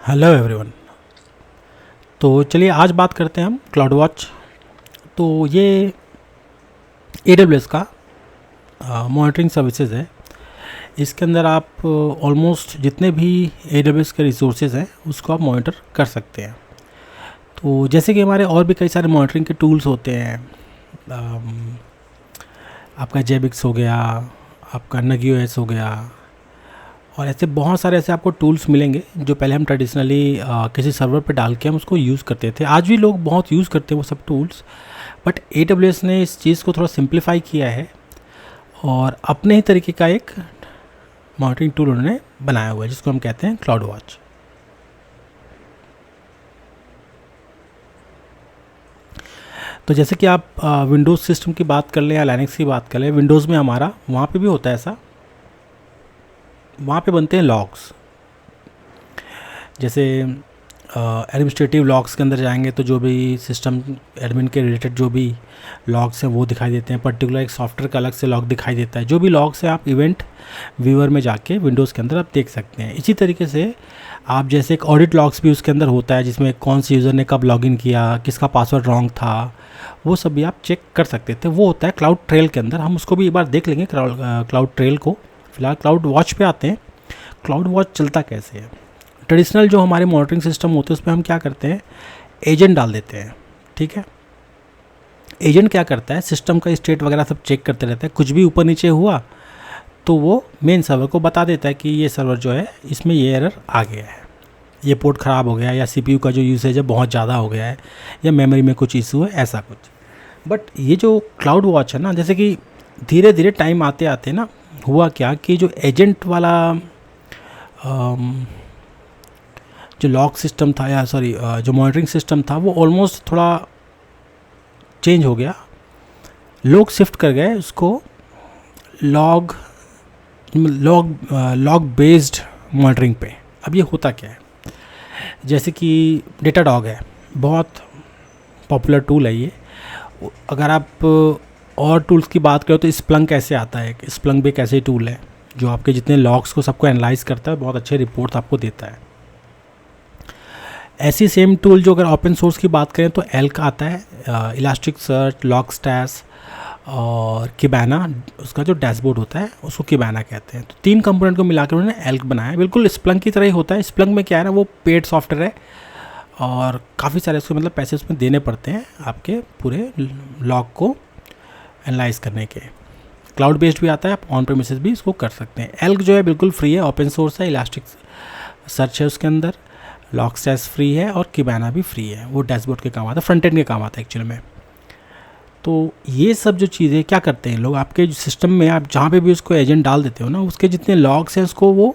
Hello everyone. तो चलिए आज बात करते हैं हम क्लाउड वॉच। तो ये AWS का मॉनिटरिंग सर्विसेज है। इसके अंदर आप ऑलमोस्ट जितने भी AWS के रिसोर्सेज हैं उसको आप मॉनिटर कर सकते हैं। तो जैसे कि हमारे और भी कई सारे मॉनिटरिंग के टूल्स होते हैं, आपका जेबिक्स हो गया, आपका NGOS हो गया, और ऐसे बहुत सारे ऐसे आपको टूल्स मिलेंगे जो पहले हम ट्रेडिशनली किसी सर्वर पे डाल के हम उसको यूज़ करते थे। आज भी लोग बहुत यूज़ करते हैं वो सब टूल्स, बट AWS ने इस चीज़ को थोड़ा सिंप्लीफाई किया है और अपने ही तरीके का एक मॉनिटरिंग टूल उन्होंने बनाया हुआ है जिसको हम कहते हैं क्लाउड वॉच। तो जैसे कि आप विंडोज़ सिस्टम की बात कर लें या लाइनक्स की बात कर लें, विंडोज़ में हमारा वहाँ पे भी होता है ऐसा, वहाँ पे बनते हैं लॉग्स। जैसे एडमिनिस्ट्रेटिव लॉग्स के अंदर जाएंगे तो जो भी सिस्टम एडमिन के रिलेटेड जो भी लॉग्स हैं वो दिखाई देते हैं। पर्टिकुलर एक सॉफ्टवेयर का अलग से लॉग दिखाई देता है। जो भी लॉग्स हैं आप इवेंट व्यूअर में जाके विंडोज़ के अंदर आप देख सकते हैं। इसी तरीके से आप जैसे एक ऑडिट लॉग्स भी उसके अंदर होता है जिसमें कौन से यूज़र ने कब लॉगिन किया, किसका पासवर्ड रॉन्ग था, वो सब भी आप चेक कर सकते थे। वो होता है क्लाउड ट्रेल के अंदर। हम उसको भी एक बार देख लेंगे क्लाउड ट्रेल को। फिलहाल क्लाउड वॉच पे आते हैं। क्लाउड वॉच चलता कैसे है? ट्रेडिशनल जो हमारे मॉनिटरिंग सिस्टम होते हैं उसमें हम क्या करते हैं, एजेंट डाल देते हैं। ठीक है, एजेंट क्या करता है, सिस्टम का स्टेट वगैरह सब चेक करते रहता है। कुछ भी ऊपर नीचे हुआ तो वो मेन सर्वर को बता देता है कि ये सर्वर जो है इसमें ये एरर आ गया है, ये पोर्ट ख़राब हो गया, या CPU का जो यूसेज है बहुत ज़्यादा हो गया है, या मेमोरी में कुछ इशू है, ऐसा कुछ। बट ये जो क्लाउड वॉच है ना, जैसे कि धीरे धीरे टाइम आते आते ना हुआ क्या कि जो एजेंट वाला जो लॉग सिस्टम था, या सॉरी जो मॉनिटरिंग सिस्टम था, वो ऑलमोस्ट थोड़ा चेंज हो गया। लोग शिफ्ट कर गए उसको लॉग बेस्ड मॉनिटरिंग पे। अब ये होता क्या है, जैसे कि डेटाडॉग है, बहुत पॉपुलर टूल है ये। अगर आप और टूल्स की बात करें तो स्प्लंक कैसे आता है, स्प्लंक भी एक ऐसे टूल है जो आपके जितने लॉग्स को सबको एनालाइज करता है, बहुत अच्छे रिपोर्ट आपको देता है। ऐसी सेम टूल जो अगर ओपन सोर्स की बात करें तो एल्क आता है, इलास्टिक सर्च, लॉगस्टैश और किबाना। उसका जो डैशबोर्ड होता है उसको किबाना कहते हैं। तो तीन कंपोनेंट को मिलाकर उन्होंने एल्क बनाया। बिल्कुल स्प्लंक की तरह ही होता है। स्प्लंक में क्या है ना, वो पेड सॉफ्टवेयर है और काफ़ी सारे उसको मतलब पैसे उसमें देने पड़ते हैं आपके पूरे लॉग को एनालाइज करने के। क्लाउड बेस्ड भी आता है, आप ऑन प्रेमिसेस भी इसको कर सकते हैं। एल्क जो है बिल्कुल फ्री है, ओपन सोर्स है, इलास्टिक सर्च है उसके अंदर, लॉगस्टैश फ्री है और किबाना भी फ्री है। वो डैशबोर्ड के काम आता है, फ्रंट एंड के काम आता है एक्चुअल में। तो ये सब जो चीज़ें क्या करते हैं लोग, आपके सिस्टम में आप जहाँ पे भी उसको एजेंट डाल देते हो ना, उसके जितने लॉग्स हैं उसको वो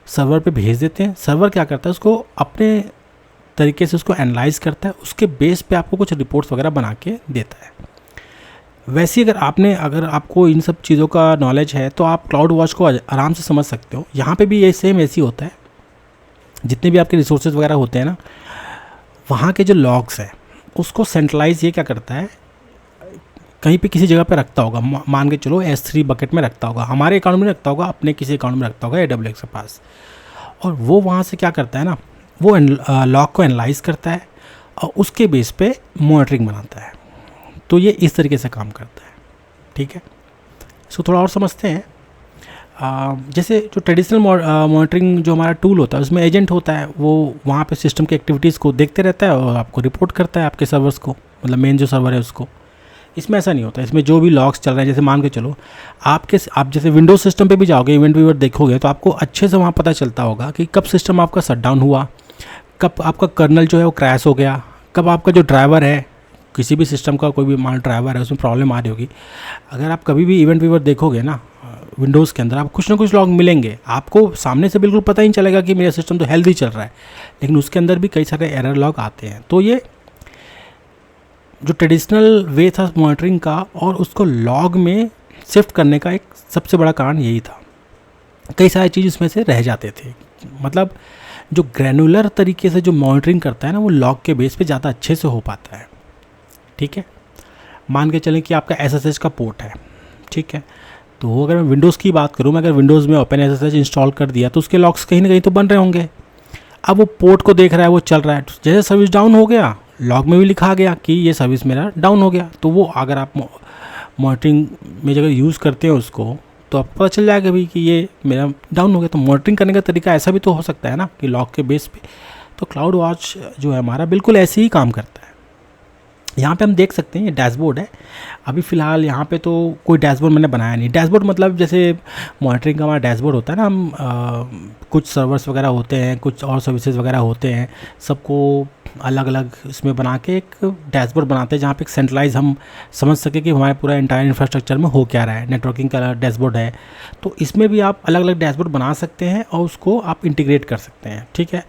सर्वर पे भेज देते हैं। सर्वर क्या करता है, उसको अपने तरीके से उसको एनालाइज करता है, उसके बेस पे आपको कुछ रिपोर्ट्स वगैरह बना के देता है। वैसे अगर आपको इन सब चीज़ों का नॉलेज है तो आप क्लाउड वॉच को आराम से समझ सकते हो। यहाँ पे भी ये सेम ऐसे ही होता है। जितने भी आपके रिसोर्सेज वगैरह होते हैं ना, वहाँ के जो लॉग्स हैं उसको सेंट्रलाइज ये क्या करता है, कहीं पे किसी जगह पे रखता होगा। मान के चलो S3 बकेट में रखता होगा, हमारे अकाउंट में रखता होगा, अपने किसी अकाउंट में रखता होगा AWS के पास। और वो वहाँ से क्या करता है ना, वो लॉग को एनालाइज करता है और उसके बेस पे मॉनिटरिंग बनाता है। तो ये इस तरीके से काम करता है। ठीक है, इसको थोड़ा और समझते हैं। जैसे जो ट्रेडिशनल मॉनिटरिंग जो हमारा टूल होता है उसमें एजेंट होता है, वो वहाँ पे सिस्टम की एक्टिविटीज़ को देखते रहता है और आपको रिपोर्ट करता है आपके सर्वर्स को, मतलब मेन जो सर्वर है उसको। इसमें ऐसा नहीं होता। इसमें जो भी लॉग्स चल रहे हैं, जैसे मान के चलो आप जैसे विंडोज़ सिस्टम पे भी जाओगे, इवेंट व्यूअर देखोगे तो आपको अच्छे से वहाँ पता चलता होगा कि कब सिस्टम आपका शट डाउन हुआ, कब आपका कर्नल जो है वो क्रैश हो गया, कब आपका जो ड्राइवर है, किसी भी सिस्टम का कोई भी मान ड्राइवर है उसमें प्रॉब्लम आ रही होगी। अगर आप कभी भी इवेंट व्यूअर देखोगे ना विंडोज़ के अंदर, आप कुछ ना कुछ लॉग मिलेंगे। आपको सामने से बिल्कुल पता ही नहीं चलेगा कि मेरा सिस्टम तो हेल्दी चल रहा है, लेकिन उसके अंदर भी कई सारे एरर लॉग आते हैं। तो ये जो ट्रेडिशनल वे था मॉनिटरिंग का, और उसको लॉग में शिफ्ट करने का एक सबसे बड़ा कारण यही था। कई सारी चीज़ इसमें से रह जाते थे। मतलब जो ग्रैनुलर तरीके से जो मॉनिटरिंग करता है ना, वो लॉग के बेस पे ज़्यादा अच्छे से हो पाता है। ठीक है, मान के चलें कि आपका SSH का पोर्ट है। ठीक है, तो अगर मैं विंडोज़ की बात करूँ, मैं अगर विंडोज़ में OpenSSH इंस्टॉल कर दिया तो उसके लॉग्स कहीं ना कहीं तो बन रहे होंगे। अब वो पोर्ट को देख रहा है, वो चल रहा है, तो जैसे सर्विस डाउन हो गया लॉग में भी लिखा गया कि ये सर्विस मेरा डाउन हो गया। तो वो अगर आप मॉनिटरिंग में जगह यूज़ करते हैं उसको, तो आपको पता चल जाएगा भाई कि ये मेरा डाउन हो गया। तो मॉनिटरिंग करने का तरीका ऐसा भी तो हो सकता है ना कि लॉग के बेस पे। तो क्लाउड वॉच जो है हमारा बिल्कुल ऐसे ही काम करता है। यहाँ पे हम देख सकते हैं ये डैशबोर्ड है। अभी फ़िलहाल यहाँ पे तो कोई डैशबोर्ड मैंने बनाया नहीं। डैशबोर्ड मतलब जैसे मॉनिटरिंग का हमारा डैशबोर्ड होता है ना, हम कुछ सर्वर्स वगैरह होते हैं, कुछ और सर्विसेज वगैरह होते हैं, सबको अलग अलग इसमें बना के एक डैशबोर्ड बनाते हैं जहाँ पे एक सेंट्रलाइज हम समझ सके कि हमारे पूरा इंटायर इंफ्रास्ट्रक्चर में हो क्या रहा है। नेटवर्किंग का डैशबोर्ड है, तो इसमें भी आप अलग अलग डैशबोर्ड बना सकते हैं और उसको आप इंटीग्रेट कर सकते हैं। ठीक है,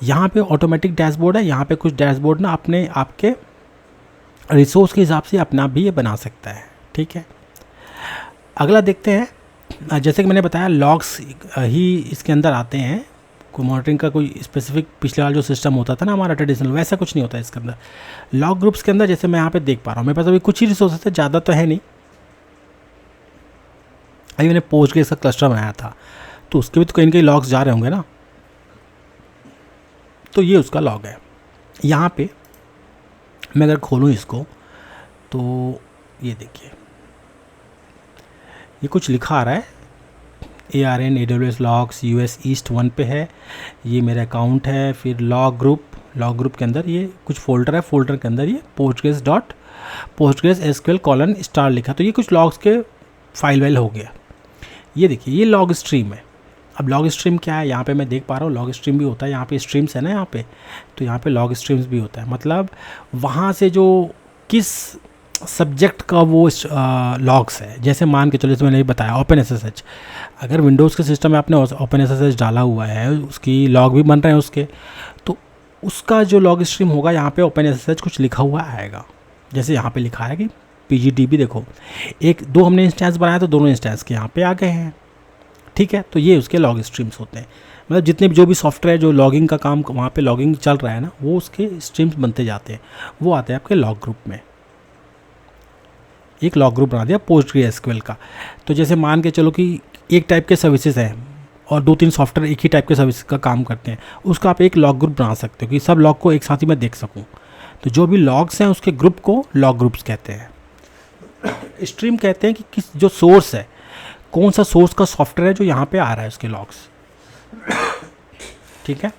यहाँ पे ऑटोमेटिक डैशबोर्ड है। यहाँ पे कुछ डैशबोर्ड ना अपने आपके रिसोर्स के हिसाब से अपना भी ये बना सकता है। ठीक है, अगला देखते हैं। जैसे कि मैंने बताया लॉग्स ही इसके अंदर आते हैं। कोई मॉनिटरिंग का कोई स्पेसिफिक पिछले वाला जो सिस्टम होता था ना हमारा ट्रेडिशनल, वैसा कुछ नहीं होता है इसके अंदर। लॉग ग्रुप्स के अंदर जैसे मैं यहाँ पे देख पा रहा हूँ, मेरे पास अभी कुछ ही रिसोर्सेज है, ज़्यादा तो है नहीं। अभी मैंने पोस्टग्रेस का क्लस्टर बनाया था, तो उसके भी तो कहीं ना कहीं लॉग्स जा रहे होंगे ना। तो ये उसका लॉग है। यहाँ पे मैं अगर खोलूँ इसको तो ये देखिए, ये कुछ लिखा आ रहा है ARN AWS logs US east 1 पे है। ये मेरा अकाउंट है। फिर लॉग ग्रुप के अंदर ये कुछ फोल्डर है, फोल्डर के अंदर ये postgres SQL:* लिखा। तो ये कुछ लॉग्स के फाइल हो गया। ये देखिए ये लॉग स्ट्रीम है। अब लॉग स्ट्रीम क्या है, यहाँ पे मैं देख पा रहा हूँ लॉग स्ट्रीम भी होता है। यहाँ पे स्ट्रीम्स है ना यहाँ पे, तो यहाँ पे लॉग स्ट्रीम्स भी होता है। मतलब वहाँ से जो किस सब्जेक्ट का वो लॉग्स है, जैसे मान के चलो जैसे मैंने बताया OpenSSH, अगर विंडोज़ के सिस्टम में आपने OpenSSH डाला हुआ है, उसकी लॉग भी बन रहे हैं उसके, तो उसका जो लॉग स्ट्रीम होगा यहाँ पे OpenSSH कुछ लिखा हुआ आएगा। जैसे यहाँ पे लिखा है कि PGDB, देखो एक दो हमने इंस्टेंस बनाया तो दोनों इंस्टेंस के यहाँ पे आ गए हैं। ठीक है, तो ये उसके लॉग स्ट्रीम्स होते हैं। मतलब जितने भी जो भी सॉफ्टवेयर जो लॉगिंग का काम वहाँ पे लॉगिंग चल रहा है ना, वो उसके स्ट्रीम्स बनते जाते हैं, वो आते हैं आपके लॉग ग्रुप में। एक लॉग ग्रुप बना दिया PostgreSQL का। तो जैसे मान के चलो कि एक टाइप के सर्विसेज हैं और 2-3 सॉफ्टवेयर एक ही टाइप के सर्विस का काम करते हैं, उसका आप एक लॉग ग्रुप बना सकते हो कि सब लॉग को एक साथ ही मैं देख सकूं। तो जो भी लॉग्स हैं उसके ग्रुप को लॉग ग्रुप्स कहते हैं। स्ट्रीम कहते हैं कि किस जो सोर्स है, कौन सा सोर्स का सॉफ्टवेयर है जो यहाँ पे आ रहा है उसके लॉग्स। ठीक है,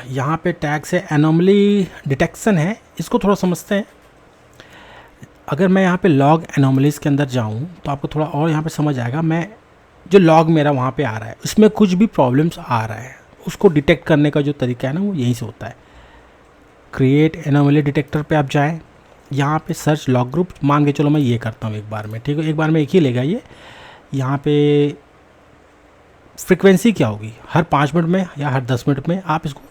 यहाँ पे टैग्स है, एनोमली डिटेक्शन है, इसको थोड़ा समझते हैं। अगर मैं यहाँ पे लॉग एनोमलीज के अंदर जाऊँ तो आपको थोड़ा और यहाँ पे समझ आएगा। मैं जो लॉग मेरा वहाँ पे आ रहा है उसमें कुछ भी प्रॉब्लम्स आ रहा है, उसको डिटेक्ट करने का जो तरीका है ना वो यहीं से होता है। क्रिएट एनोमली डिटेक्टर पे आप जाएँ, यहाँ पे सर्च लॉग ग्रुप, मान के चलो मैं ये करता हूँ एक बार में। ठीक है, एक बार में एक ही लेगा ये। यहाँ पे फ्रिक्वेंसी क्या होगी, हर 5 मिनट में या हर 10 मिनट में आप इसको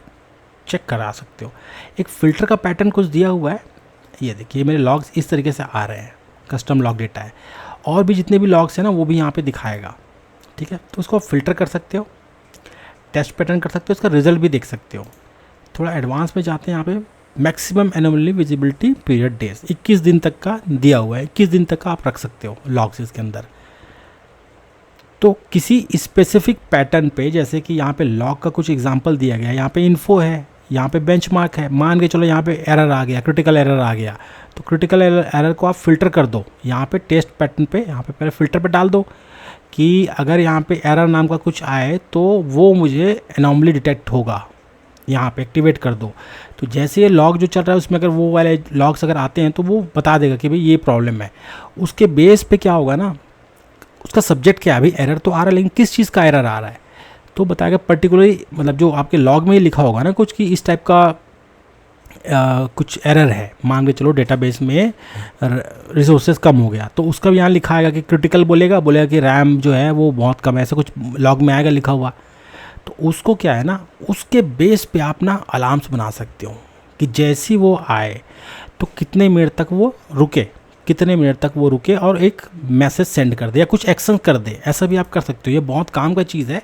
चेक करा सकते हो। एक फ़िल्टर का पैटर्न कुछ दिया हुआ है, ये देखिए मेरे लॉग्स इस तरीके से आ रहे हैं, कस्टम लॉग डेटा है। और भी जितने भी लॉग्स हैं ना वो भी यहाँ पे दिखाएगा। ठीक है, तो उसको आप फ़िल्टर कर सकते हो, टेस्ट पैटर्न कर सकते हो, इसका रिजल्ट भी देख सकते हो। थोड़ा एडवांस में जाते हैं, यहाँ पे maximum anomaly visibility period days 21 दिन तक का दिया हुआ है। 21 दिन तक का आप रख सकते हो लॉग्स इसके अंदर। तो किसी स्पेसिफिक पैटर्न पे, जैसे कि यहाँ पे लॉग का कुछ एग्जांपल दिया गया है, यहाँ पे इन्फो है, यहाँ पे बेंचमार्क है। मान के चलो यहाँ पे एरर आ गया, क्रिटिकल एरर आ गया, तो क्रिटिकल एरर को आप फिल्टर कर दो। यहाँ पे टेस्ट पैटर्न पे, यहाँ पे पहले फिल्टर पे डाल दो कि अगर यहाँ पे एरर नाम का कुछ आए तो वो मुझे एनॉमली डिटेक्ट होगा, यहाँ पे एक्टिवेट कर दो। तो जैसे ये लॉग जो चल रहा है उसमें अगर वो वाले लॉग्स अगर आते हैं तो वो बता देगा कि भाई ये प्रॉब्लम है। उसके बेस पे क्या होगा ना, उसका सब्जेक्ट क्या है, भाई एरर तो आ रहा है लेकिन किस चीज़ का एरर आ रहा है, तो बताएगा पर्टिकुलरली। मतलब जो आपके लॉग में ही लिखा होगा ना कुछ कि इस टाइप का कुछ एरर है, मान के चलो डेटाबेस में रिसोर्सेज कम हो गया, तो उसका भी यहाँ लिखा आएगा कि क्रिटिकल बोलेगा कि रैम जो है वो बहुत कम है, ऐसा कुछ लॉग में आएगा लिखा हुआ। तो उसको क्या है ना, उसके बेस पे आप ना अलार्म्स बना सकते हो कि जैसी वो आए तो कितने मिनट तक वो रुके, कितने मिनट तक वो रुके और एक मैसेज सेंड कर दे या कुछ एक्शन कर दे। ऐसा भी आप कर सकते हो, ये बहुत काम का चीज़ है।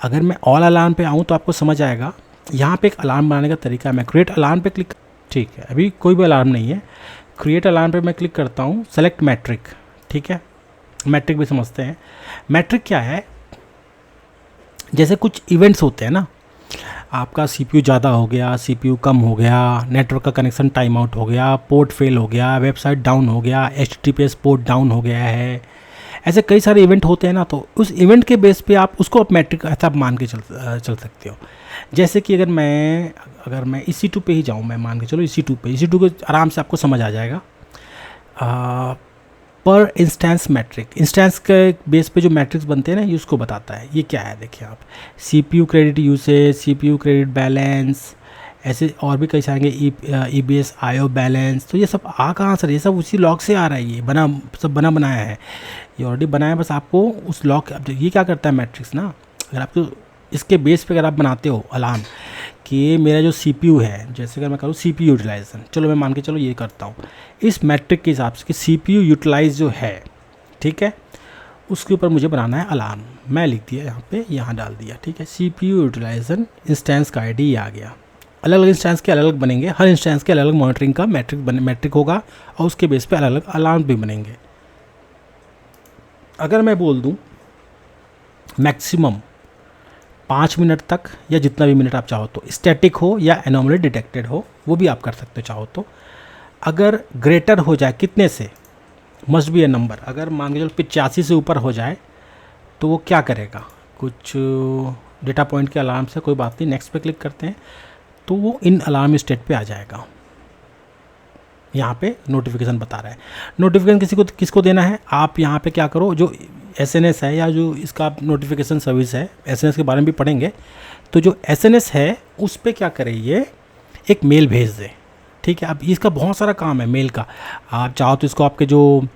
अगर मैं ऑल अलार्म पे आऊँ तो आपको समझ आएगा। यहाँ पे एक अलार्म बनाने का तरीका है, मैं क्रिएट अलार्म पे क्लिक, ठीक है अभी कोई भी अलार्म नहीं है, क्रिएट अलार्म पे मैं क्लिक करता हूँ, सेलेक्ट मैट्रिक। ठीक है, मैट्रिक भी समझते हैं। मैट्रिक क्या है, जैसे कुछ इवेंट्स होते हैं ना, आपका सीपीयू ज़्यादा हो गया, सीपीयू कम हो गया, नेटवर्क का कनेक्शन टाइम आउट हो गया, पोर्ट फेल हो गया, वेबसाइट डाउन हो गया, एचटीटीपीएस पोर्ट डाउन हो गया है, ऐसे कई सारे इवेंट होते हैं ना। तो उस इवेंट के बेस पे आप उसको मैट्रिक ऐसा मान के चल सकते हो। जैसे कि अगर मैं EC2 पे ही जाऊँ, मैं मान के चलो EC2 को आराम से आपको समझ आ जाएगा। पर इंस्टेंस मैट्रिक, इंस्टेंस के बेस पे जो मैट्रिक्स बनते हैं ना, ये उसको बताता है। ये क्या है देखिए आप, CPU credit usage, CPU credit balance, ऐसे और भी कई सारे EBS IO बैलेंस। तो ये सब कहाँ से, ये सब उसी लॉग से आ रहा है, ये बना बनाया है, ये ऑलरेडी बनाया है। बस आपको उस लॉग, ये क्या करता है मैट्रिक्स ना, अगर आपको इसके बेस पे अगर आप बनाते हो अलार्म कि मेरा जो CPU है, जैसे अगर मैं करूँ CPU यूटिलाइजेशन, चलो मैं मान के चलो ये करता हूँ इस मैट्रिक के हिसाब से कि CPU यूटिलाइज जो है, ठीक है, उसके ऊपर मुझे बनाना है अलार्म। मैं लिख दिया यहाँ पे, यहाँ डाल दिया, ठीक है, CPU यूटिलाइजेशन इंस्टेंस का ID आ गया। अलग अलग इंस्टेंस के अलग अलग बनेंगे, हर इंस्टेंस के अलग अलग मॉनिटरिंग का मैट्रिक होगा और उसके बेस पे अलग अलग अलार्म भी बनेंगे। अगर मैं बोल दूँ मैक्सिमम 5 मिनट तक या जितना भी मिनट आप चाहो, तो स्टैटिक हो या एनोमली डिटेक्टेड हो, वो भी आप कर सकते हो चाहो तो। अगर ग्रेटर हो जाए कितने से, मस्ट बी ए नंबर, अगर मान के चलो 85 से ऊपर हो जाए तो वो क्या करेगा, कुछ डेटा पॉइंट के अलार्म से, कोई बात नहीं, नेक्स्ट पे क्लिक करते हैं तो वो इन अलार्म स्टेट पे आ जाएगा। यहाँ पे नोटिफिकेशन बता रहा है। नोटिफिकेशन किसको देना है, आप यहाँ पे क्या करो, जो SNS है या जो इसका नोटिफिकेशन सर्विस है, SNS के बारे में भी पढ़ेंगे, तो जो SNS है उस पर क्या करें, ये एक मेल भेज दे, ठीक है। अब इसका बहुत सारा काम है मेल का, आप चाहो तो इसको आपके जो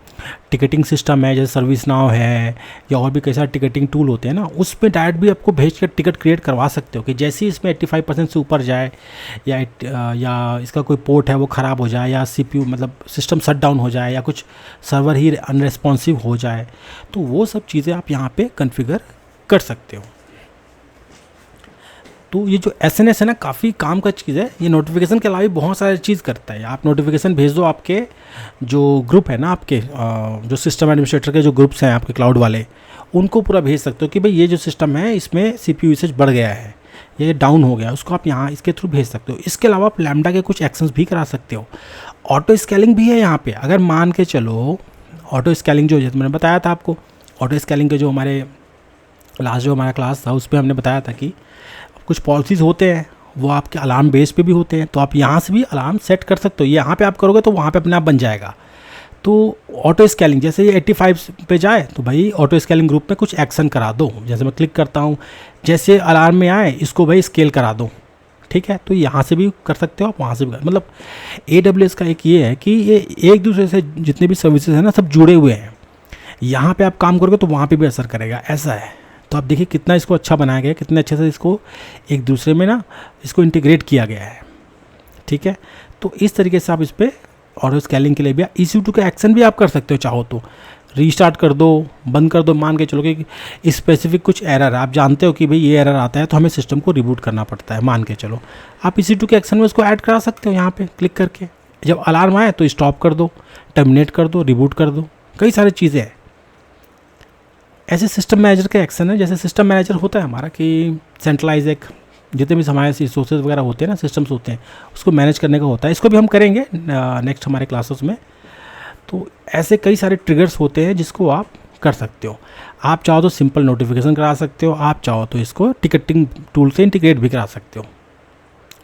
टिकटिंग सिस्टम है, जैसे सर्विस नाउ है या और भी कई सारे टिकटिंग टूल होते हैं ना, उस पर डायरेक्ट भी आपको भेज कर टिकट क्रिएट करवा सकते हो कि जैसे ही इसमें 85% से ऊपर जाए या इसका कोई पोर्ट है वो ख़राब हो जाए, या CPU मतलब सिस्टम शट डाउन हो जाए, या कुछ सर्वर ही अनरेस्पॉन्सिव हो जाए, तो वो सब चीज़ें आप यहाँ पे कॉन्फ़िगर कर सकते हो। तो ये जो SNS है ना, काफ़ी काम का चीज़ है। ये नोटिफिकेशन के अलावा भी बहुत सारी चीज़ करता है। आप नोटिफिकेशन भेज दो, आपके जो ग्रुप है ना, आपके जो सिस्टम एडमिनिस्ट्रेटर के जो ग्रुप्स हैं आपके क्लाउड वाले, उनको पूरा भेज सकते हो कि भाई ये जो सिस्टम है इसमें CPU यूसेज बढ़ गया है, ये डाउन हो गया, उसको आप यहाँ इसके थ्रू भेज सकते हो। इसके अलावा आप लैम्डा के कुछ एक्शंस भी करा सकते हो। ऑटो स्केलिंग भी है यहाँ पे। अगर मान के चलो ऑटो स्केलिंग जो मैंने बताया था आपको, ऑटो स्केलिंग के जो हमारे लास्ट जो हमारा क्लास था उस पर हमने बताया था कि कुछ पॉलिसीज़ होते हैं वो आपके अलार्म बेस पे भी होते हैं, तो आप यहाँ से भी अलार्म सेट कर सकते हो। यहाँ पे आप करोगे तो वहाँ पे अपने आप बन जाएगा। तो ऑटो स्केलिंग, जैसे ये 85 पे जाए तो भाई ऑटो स्केलिंग ग्रुप में कुछ एक्शन करा दो। जैसे मैं क्लिक करता हूँ, जैसे अलार्म में आए इसको भाई स्केल करा दो, ठीक है। तो यहाँ से भी कर सकते हो आप, वहाँ से भी मतलब AWS का एक ये है कि ये एक दूसरे से जितने भी सर्विसेज हैं ना, सब जुड़े हुए हैं। यहाँ पे आप काम करोगे तो वहाँ पे भी असर करेगा, ऐसा है। तो आप देखिए कितना इसको अच्छा बनाया गया है, कितने अच्छे से इसको एक दूसरे में ना इसको इंटीग्रेट किया गया है, ठीक है। तो इस तरीके से आप इस पर ऑटो स्केलिंग के लिए भी EC2 का एक्शन भी आप कर सकते हो। चाहो तो रीस्टार्ट कर दो, बंद कर दो, मान के चलो कि स्पेसिफिक कुछ एरर आप जानते हो कि भाई ये एरर आता है तो हमें सिस्टम को रिबूट करना पड़ता है, मान के चलो, आप EC2 के एक्शन में उसको ऐड करा सकते हो। यहाँ पे क्लिक करके जब अलार्म आए तो स्टॉप कर दो, टर्मिनेट कर दो, रिबूट कर दो, कई सारी चीज़ें हैं। ऐसे सिस्टम मैनेजर के एक्शन है। जैसे सिस्टम मैनेजर होता है हमारा कि सेंट्रलाइज एक जितने भी हमारे रिसोर्सेज वगैरह होते हैं ना, सिस्टम्स होते हैं, उसको मैनेज करने का होता है। इसको भी हम करेंगे नेक्स्ट हमारे क्लासेस में। तो ऐसे कई सारे ट्रिगर्स होते हैं जिसको आप कर सकते हो। आप चाहो तो सिंपल नोटिफिकेशन करा सकते हो, आप चाहो तो इसको टिकटिंग टूल से इंटीग्रेट भी करा सकते हो,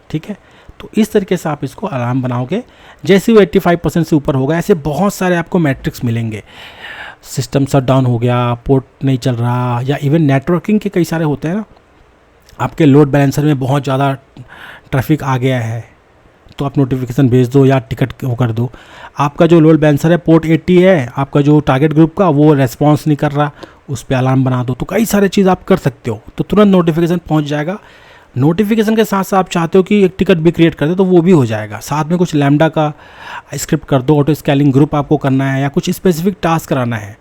ठीक है। तो इस तरीके से आप इसको अलार्म बनाओगे। जैसे वो 85% से ऊपर होगा, ऐसे बहुत सारे आपको मैट्रिक्स मिलेंगे। सिस्टम शट डाउन हो गया, पोर्ट नहीं चल रहा, या इवन नेटवर्किंग के कई सारे होते हैं ना, आपके लोड बैलेंसर में बहुत ज़्यादा ट्रैफिक आ गया है तो आप नोटिफिकेशन भेज दो या टिकट वो कर दो। आपका जो लोड बैलेंसर है पोर्ट 80 है, आपका जो टारगेट ग्रुप का वो रेस्पॉन्स नहीं कर रहा, उस पर अलार्म बना दो। तो कई सारे चीज़ आप कर सकते हो, तो तुरंत नोटिफिकेशन पहुंच जाएगा। नोटिफिकेशन के साथ साथ आप चाहते हो कि एक टिकट भी क्रिएट कर दो तो वो भी हो जाएगा। साथ में कुछ लैम्डा का स्क्रिप्ट कर दो, ऑटो स्केलिंग ग्रुप आपको करना है या कुछ स्पेसिफिक टास्क कराना है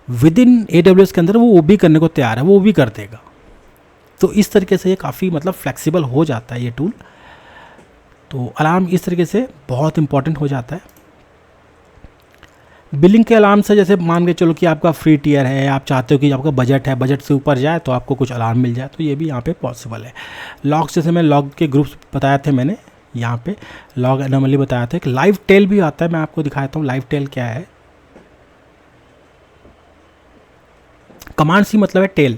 विद इन AWS के अंदर, वो भी करने को तैयार है, वो भी कर देगा। तो इस तरीके से ये काफ़ी मतलब फ्लेक्सिबल हो जाता है ये टूल। तो अलार्म इस तरीके से बहुत इंपॉर्टेंट हो जाता है। बिलिंग के अलार्म से जैसे मान के चलो कि आपका फ्री टियर है, आप चाहते हो कि आपका बजट है, बजट से ऊपर जाए तो आपको कुछ अलार्म मिल जाए, तो ये भी यहाँ पे पॉसिबल है। लॉग्स जैसे मैं लॉग के ग्रुप्स बताए थे मैंने, यहाँ पे लॉग एनोमली बताया था। एक लाइव टेल भी आता है, मैं आपको दिखाता हूँ लाइव टेल क्या है। कमांड सी मतलब है टेल।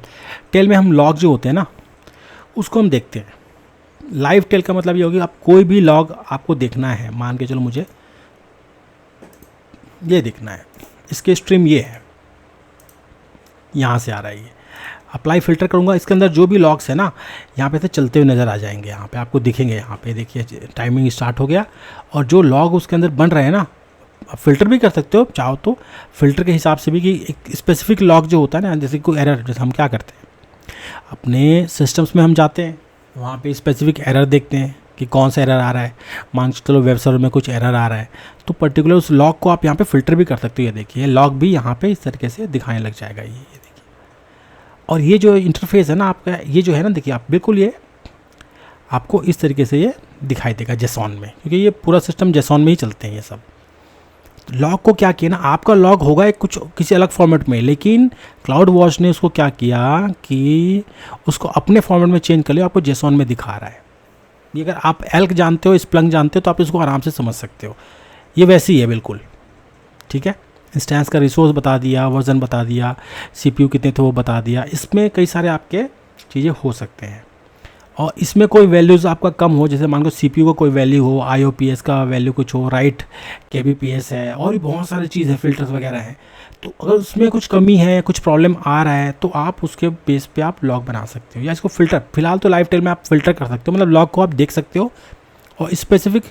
टेल में हम लॉग जो होते हैं ना उसको हम देखते हैं। लाइव टेल का मतलब ये होगी आप कोई भी लॉग आपको देखना है, मान के चलो मुझे ये देखना है, इसके स्ट्रीम ये है, यहाँ से आ रहा है ये, अप्लाई फ़िल्टर करूँगा, इसके अंदर जो भी लॉग्स है ना यहाँ पे से चलते हुए नज़र आ जाएंगे, यहाँ पे आपको दिखेंगे। यहाँ पे देखिए टाइमिंग स्टार्ट हो गया, और जो लॉग उसके अंदर बन रहे हैं ना, आप फ़िल्टर भी कर सकते हो चाहो तो फ़िल्टर के हिसाब से भी, कि एक स्पेसिफिक लॉग जो होता है ना, जैसे कोई एरर, जैसे हम क्या करते हैं अपने सिस्टम्स में हम जाते हैं, वहाँ पे स्पेसिफिक एरर देखते हैं कि कौन सा एरर आ रहा है। मान चलो वेब सर्वर में कुछ एरर आ रहा है, तो पर्टिकुलर उस लॉग को आप यहाँ पे फ़िल्टर भी कर सकते हो। ये देखिए लॉग भी यहाँ पे इस तरीके से दिखाने लग जाएगा, ये देखिए। और ये जो इंटरफेस है ना आपका, ये जो है ना, देखिए आप बिल्कुल ये आपको इस तरीके से ये दिखाई देगा जेसॉन में, क्योंकि ये पूरा सिस्टम जेसॉन में ही चलते हैं ये सब। लॉग को क्या किया ना, आपका लॉग होगा एक कुछ किसी अलग फॉर्मेट में, लेकिन क्लाउड वॉच ने उसको क्या किया कि उसको अपने फॉर्मेट में चेंज कर लिया, आपको जेसॉन में दिखा रहा है। ये अगर आप एल्क जानते हो, स्प्लंक जानते हो, तो आप इसको आराम से समझ सकते हो। ये वैसी ही है बिल्कुल, ठीक है। इंस्टेंस का रिसोर्स बता दिया, वर्जन बता दिया, सीपीयू कितने थे वो बता दिया। इसमें कई सारे आपके चीज़ें हो सकते हैं, और इसमें कोई वैल्यूज़ आपका कम हो, जैसे मान लो सीपीयू का कोई वैल्यू हो, आईओपीएस का वैल्यू कुछ हो, राइट केबीपीएस है, और भी बहुत सारी चीज़ है, फिल्टर्स वगैरह हैं। तो अगर उसमें कुछ कमी है, कुछ प्रॉब्लम आ रहा है, तो आप उसके बेस पे आप लॉग बना सकते हो, या इसको फ़िल्टर, फिलहाल तो लाइव टेल में आप फ़िल्टर कर सकते हो, मतलब लॉग को आप देख सकते हो और स्पेसिफिक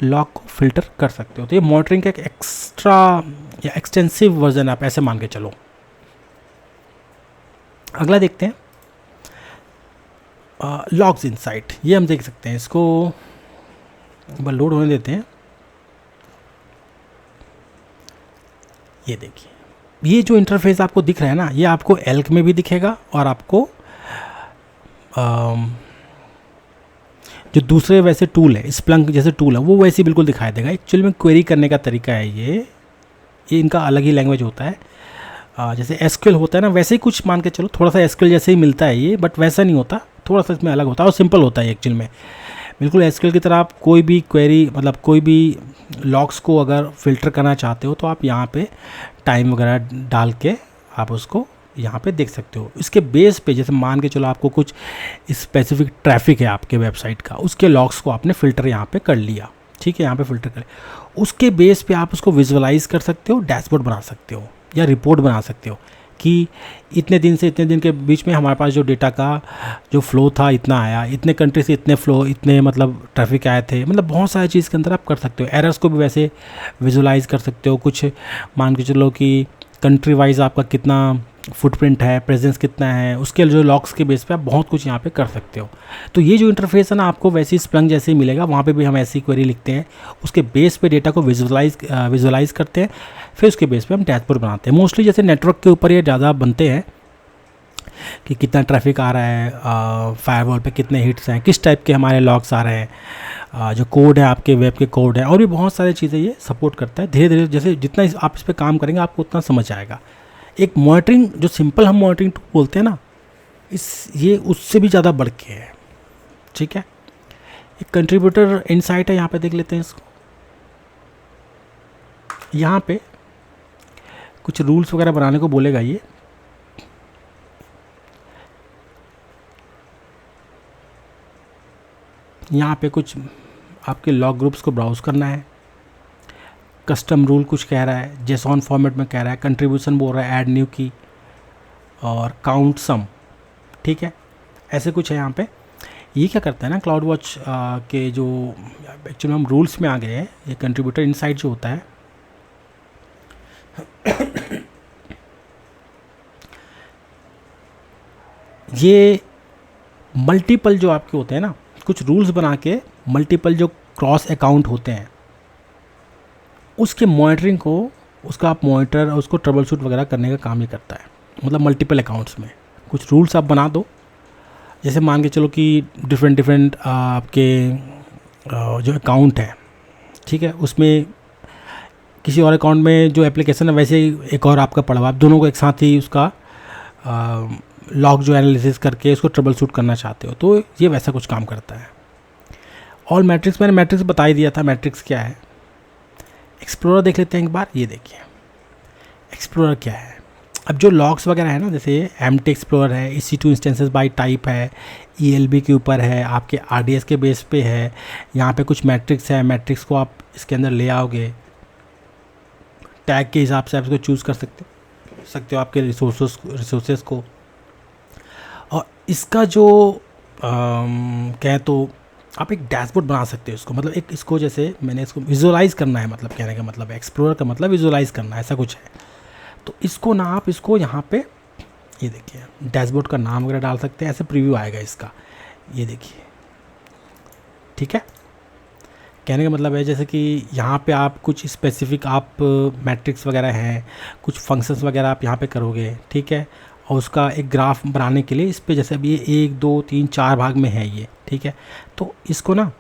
लॉग को फ़िल्टर कर सकते हो। तो ये मॉनिटरिंग का एक एक्स्ट्रा या एक्सटेंसिव वर्जन आप ऐसे मान के चलो। अगला देखते हैं लॉग्स इनसाइट। ये हम देख सकते हैं, इसको एक बार लोड होने देते हैं। ये देखिए, ये जो इंटरफेस आपको दिख रहा है ना, ये आपको एल्क में भी दिखेगा, और आपको जो दूसरे वैसे टूल है, स्प्लंक जैसे टूल है, वो वैसे बिल्कुल दिखाई देगा। एक्चुअली में क्वेरी करने का तरीका है ये इनका अलग ही लैंग्वेज होता है। जैसे एसक्यूएल होता है ना, वैसे ही कुछ मान के चलो, थोड़ा सा एसक्यूएल जैसे ही मिलता है ये, बट वैसा नहीं होता, थोड़ा सा इसमें अलग होता है और सिंपल होता है एक्चुअल में। बिल्कुल एसक्यूएल की तरह आप कोई भी क्वेरी, मतलब कोई भी लॉग्स को अगर फ़िल्टर करना चाहते हो, तो आप यहाँ पे टाइम वगैरह डाल के आप उसको यहाँ पे देख सकते हो। इसके बेस पे जैसे मान के चलो आपको कुछ स्पेसिफिक ट्रैफिक है आपके वेबसाइट का, उसके लॉग्स को आपने फ़िल्टर यहाँ पे कर लिया, ठीक है, यहाँ पे फ़िल्टर कर, उसके बेस पे आप उसको विजुअलाइज़ कर सकते हो, डैशबोर्ड बना सकते हो, या रिपोर्ट बना सकते हो कि इतने दिन से इतने दिन के बीच में हमारे पास जो डेटा का जो फ़्लो था इतना आया, इतने कंट्री से इतने फ़्लो, इतने मतलब ट्रैफिक आए थे, मतलब बहुत सारी चीज़ के अंदर आप कर सकते हो। एरर्स को भी वैसे विजुअलाइज़ कर सकते हो। कुछ मान के चलो कि कंट्री वाइज आपका कितना फुटप्रिंट है, प्रेजेंस कितना है, उसके जो लॉग्स के बेस पे आप बहुत कुछ यहाँ पे कर सकते हो। तो ये जो इंटरफेस है ना, आपको वैसे ही स्प्लंक जैसे ही मिलेगा, वहाँ पे भी हम ऐसी क्वेरी लिखते हैं, उसके बेस पे डेटा को विजुअलाइज़ करते हैं, फिर उसके बेस पे हम डैशबोर्ड बनाते हैं। मोस्टली जैसे नेटवर्क के ऊपर ये ज़्यादा बनते हैं कि कितना ट्रैफिक आ रहा है, फायरवॉल पे कितने हिट्स हैं, किस टाइप के हमारे लॉग्स आ रहे हैं, जो कोड है आपके वेब के कोड है, और भी बहुत सारी चीज़ें ये सपोर्ट करता है। धीरे धीरे जैसे जितना आप इस पर काम करेंगे आपको उतना समझ आएगा। एक मॉनिटरिंग जो सिंपल हम मॉनिटरिंग टूल बोलते हैं ना, ये उससे भी ज़्यादा बढ़ के है, ठीक है। एक कंट्रीब्यूटर इनसाइट है, यहाँ पे देख लेते हैं इसको। यहाँ पे कुछ रूल्स वगैरह बनाने को बोलेगा ये। यहाँ पे कुछ आपके लॉग ग्रुप्स को ब्राउज करना है। कस्टम रूल कुछ कह रहा है, जेसॉन फॉर्मेट में कह रहा है, कंट्रीब्यूशन बोल रहा है, ऐड न्यू की, और काउंट सम, ठीक है, ऐसे कुछ है यहाँ पे। ये क्या करता है ना, क्लाउड वॉच के जो एक्चुअली हम रूल्स में आ गए हैं, ये कंट्रीब्यूटर इनसाइट जो होता है ये मल्टीपल जो आपके होते हैं ना, कुछ रूल्स बना के मल्टीपल जो क्रॉस अकाउंट होते हैं उसके मॉनिटरिंग को, उसका आप मॉनिटर और उसको ट्रबल शूट वगैरह करने का काम ही करता है। मतलब मल्टीपल अकाउंट्स में कुछ रूल्स आप बना दो, जैसे मान के चलो कि डिफरेंट आपके जो अकाउंट है, ठीक है, उसमें किसी और अकाउंट में जो एप्लीकेशन है वैसे ही एक और आपका पड़ा हुआ, आप दोनों को एक साथ ही उसका लॉग जो एनालिसिस करके उसको ट्रबल शूट करना चाहते हो, तो ये वैसा कुछ काम करता है। ऑल मैट्रिक्स, मैंने मैट्रिक्स बता ही दिया था मैट्रिक्स क्या है। एक्सप्लोरर देख लेते हैं एक बार। ये देखिए एक्सप्लोरर क्या है। अब जो लॉग्स वगैरह है ना, जैसे एम्प्टी एक्सप्लोरर है, EC2 इंस्टेंसेस बाय टाइप है, ELB के ऊपर है, आपके RDS के बेस पे है, यहाँ पे कुछ मैट्रिक्स है, मैट्रिक्स को आप इसके अंदर ले आओगे, टैग के हिसाब से आप इसको चूज़ कर सकते हो आपके रिसोर्सेस को। और इसका जो कहें तो आप एक डैशबोर्ड बना सकते हो इसको, मतलब एक इसको जैसे मैंने इसको विजुअलाइज़ करना है, मतलब कहने का मतलब एक्सप्लोरर का मतलब विजुअलाइज़ करना है, ऐसा कुछ है। तो इसको ना आप इसको यहाँ पे ये देखिए डैशबोर्ड का नाम वगैरह डाल सकते हैं, ऐसे प्रीव्यू आएगा इसका, ये देखिए, ठीक है। कहने का मतलब है जैसे कि यहाँ पे आप कुछ स्पेसिफिक आप मैट्रिक्स वगैरह हैं, कुछ फंक्शंस वगैरह आप यहाँ पे करोगे, ठीक है। और उसका एक ग्राफ बनाने के लिए इस पे जैसे अभी ये 1 2 3 4 भाग में है ये, ठीक है। तो इसको ना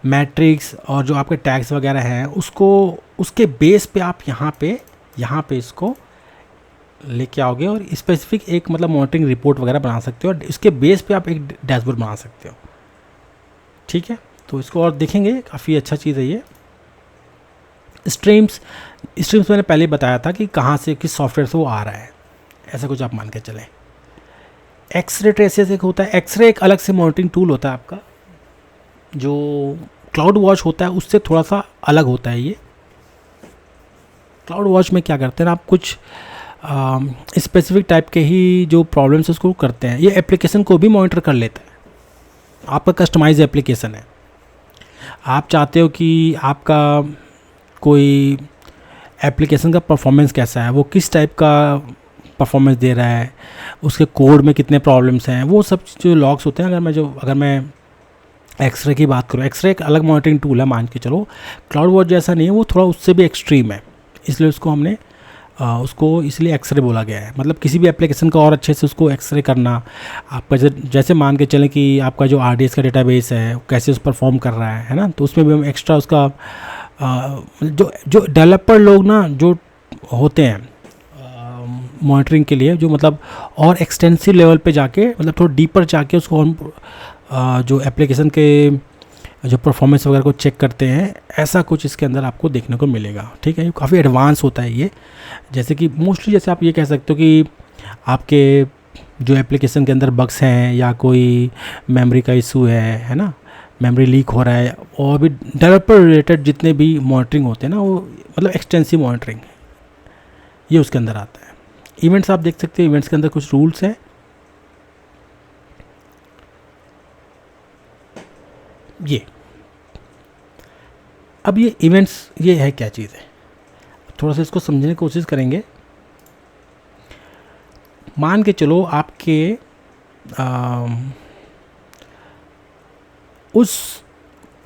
मैट्रिक्स और जो आपके टैग्स वगैरह हैं उसको उसके बेस पे आप यहाँ पे इसको लेके आओगे और स्पेसिफिक एक मतलब मॉनिटरिंग रिपोर्ट वगैरह बना सकते हो, और इसके बेस पे आप एक डैशबोर्ड बना सकते हो, ठीक है। तो इसको और देखेंगे, काफ़ी अच्छा चीज़ है ये। स्ट्रीम्स मैंने पहले ही बताया था कि कहाँ से किस सॉफ्टवेयर से वो आ रहा है, ऐसा कुछ आप मान के चलें। एक्सरे ट्रेसेस एक होता है, एक्सरे एक अलग से मॉनिटरिंग टूल होता है आपका, जो क्लाउड वॉच होता है उससे थोड़ा सा अलग होता है ये। क्लाउड वॉच में क्या करते हैं आप कुछ स्पेसिफिक टाइप के ही जो प्रॉब्लम्स उसको करते हैं, ये एप्लीकेशन को भी मॉनिटर कर लेता है। आपका कस्टमाइज एप्लीकेशन है, आप चाहते हो कि आपका कोई एप्लीकेशन का परफॉर्मेंस कैसा है, वो किस टाइप का परफॉर्मेंस दे रहा है, उसके कोड में कितने प्रॉब्लम्स हैं, वो सब जो लॉग्स होते हैं। अगर मैं एक्सरे की बात करूँ, एक्सरे एक अलग मॉनिटरिंग टूल है मान के चलो, क्लाउड वॉच जैसा नहीं है, वो थोड़ा उससे भी एक्सट्रीम है, इसलिए उसको हमने उसको इसलिए एक्सरे बोला गया है। मतलब किसी भी एप्लीकेशन का और अच्छे से उसको एक्सरे करना, आपका जैसे मान के चलें कि आपका जो RDS का डेटाबेस है कैसे उस परफॉर्म कर रहा है ना, तो उसमें भी हम एक्स्ट्रा उसका जो डेवलपर लोग ना जो होते हैं मॉनिटरिंग के लिए, जो मतलब और एक्सटेंसिव लेवल पे जाके मतलब थोड़ा डीपर जाके उसको जो एप्लीकेशन के जो परफॉर्मेंस वगैरह को चेक करते हैं, ऐसा कुछ इसके अंदर आपको देखने को मिलेगा, ठीक है। ये काफ़ी एडवांस होता है ये, जैसे कि मोस्टली जैसे आप ये कह सकते हो कि आपके जो एप्लीकेशन के अंदर बग्स हैं या कोई मेमोरी का इशू है ना, मेमोरी लीक हो रहा है, और भी डेवलपर रिलेटेड जितने भी मॉनिटरिंग होते हैं ना, वो मतलब एक्सटेंसिव मॉनिटरिंग ये उसके अंदर आता है। इवेंट्स आप देख सकते हैं, इवेंट्स के अंदर कुछ रूल्स हैं। ये अब ये इवेंट्स ये है क्या चीज़ है, थोड़ा सा इसको समझने की कोशिश करेंगे। मान के चलो आपके उस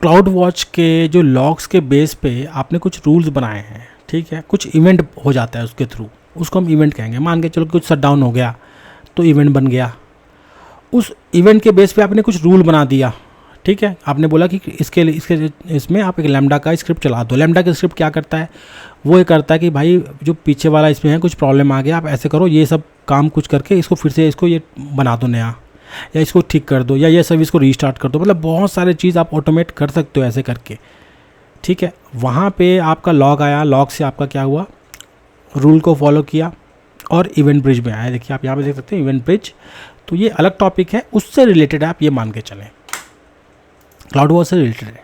क्लाउड वॉच के जो लॉग्स के बेस पे आपने कुछ रूल्स बनाए हैं, ठीक है। कुछ इवेंट हो जाता है उसके थ्रू, उसको हम इवेंट कहेंगे। मान के चलो कुछ शट डाउन हो गया तो इवेंट बन गया, उस इवेंट के बेस पे आपने कुछ रूल बना दिया, ठीक है। आपने बोला कि इसमें आप एक लैम्डा का स्क्रिप्ट चला दो। लैम्डा का स्क्रिप्ट क्या करता है, वो ये करता है कि भाई जो पीछे वाला इसमें है कुछ प्रॉब्लम आ गया, आप ऐसे करो, ये सब काम कुछ करके इसको फिर से इसको ये बना दो नया, या इसको ठीक कर दो, या ये सर्विस को रीस्टार्ट कर दो। मतलब बहुत सारे चीज़ आप ऑटोमेट कर सकते हो ऐसे करके, ठीक है। वहाँ पे आपका लॉग आया, लॉग से आपका क्या हुआ, रूल को फॉलो किया और इवेंट ब्रिज में आया। देखिए आप यहाँ पे देख सकते हैं इवेंट ब्रिज, तो ये अलग टॉपिक है, उससे रिलेटेड है, आप ये मान के चलें क्लाउड वॉच से रिलेटेड है।